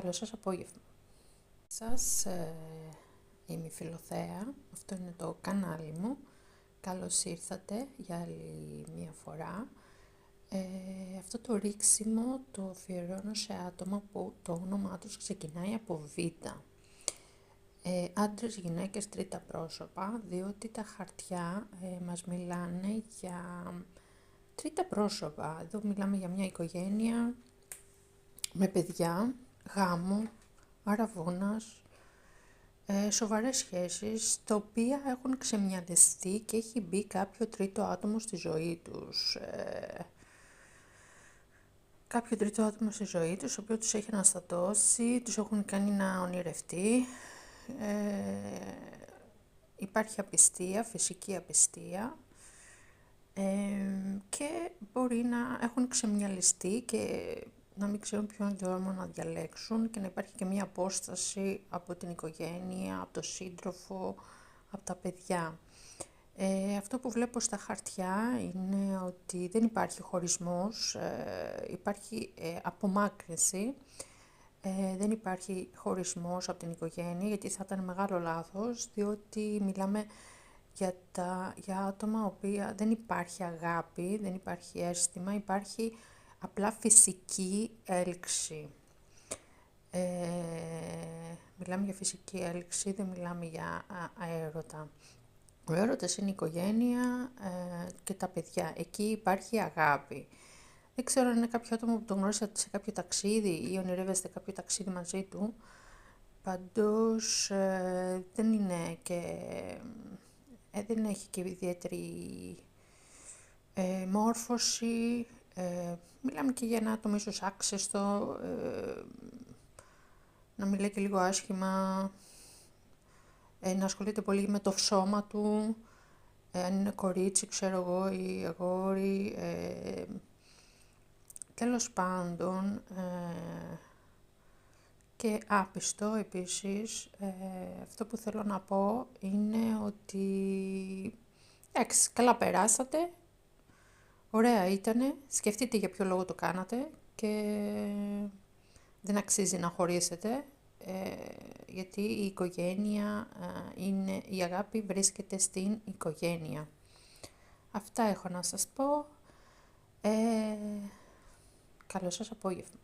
Καλό σας απόγευμα. Είμαι η Φιλοθέα, αυτό είναι το κανάλι μου. Καλώς ήρθατε για άλλη μία φορά. Αυτό το ρίξιμο το αφιερώνω σε άτομα που το όνομά τους ξεκινάει από Β. Άντρες, γυναίκες, τρίτα πρόσωπα, διότι τα χαρτιά μας μιλάνε για τρίτα πρόσωπα. Εδώ μιλάμε για μια οικογένεια με παιδιά, γάμο, αραβώνας, σοβαρές σχέσεις, τα οποία έχουν ξεμυαλιστεί και έχει μπει κάποιο τρίτο άτομο στη ζωή τους. Κάποιο τρίτο άτομο στη ζωή τους, το οποίο τους έχει αναστατώσει, τους έχουν κάνει να ονειρευτεί. Υπάρχει απιστία, φυσική απιστία, και μπορεί να έχουν ξεμυαλιστεί και να μην ξέρουν ποιον δρόμο να διαλέξουν και να υπάρχει και μία απόσταση από την οικογένεια, από τον σύντροφο, από τα παιδιά. Αυτό που βλέπω στα χαρτιά είναι ότι δεν υπάρχει χωρισμός, υπάρχει απομάκρυνση. Δεν υπάρχει χωρισμός από την οικογένεια, γιατί θα ήταν μεγάλο λάθος, διότι μιλάμε για άτομα οποία δεν υπάρχει αγάπη, δεν υπάρχει αίσθημα, υπάρχει απλά φυσική έλξη. Μιλάμε για φυσική έλξη, δεν μιλάμε για έρωτα. Ο έρωτας είναι η οικογένεια και τα παιδιά. Εκεί υπάρχει αγάπη. Δεν ξέρω αν είναι κάποιο άτομο που τον γνώρισατε σε κάποιο ταξίδι ή ονειρεύεστε κάποιο ταξίδι μαζί του. Παντός δεν είναι και... δεν έχει και ιδιαίτερη μόρφωση. Μιλάμε και για ένα άτομο ίσως άξεστο, να μιλάει και λίγο άσχημα, να ασχολείται πολύ με το σώμα του, αν είναι κορίτσι, ξέρω εγώ, ή αγόρι. Τέλος πάντων, και άπιστο επίσης. Αυτό που θέλω να πω είναι ότι καλά περάσατε, ωραία ήτανε, σκεφτείτε για ποιο λόγο το κάνατε και δεν αξίζει να χωρίσετε, γιατί η οικογένεια είναι, η αγάπη βρίσκεται στην οικογένεια. Αυτά έχω να σας πω. Καλό σας απόγευμα.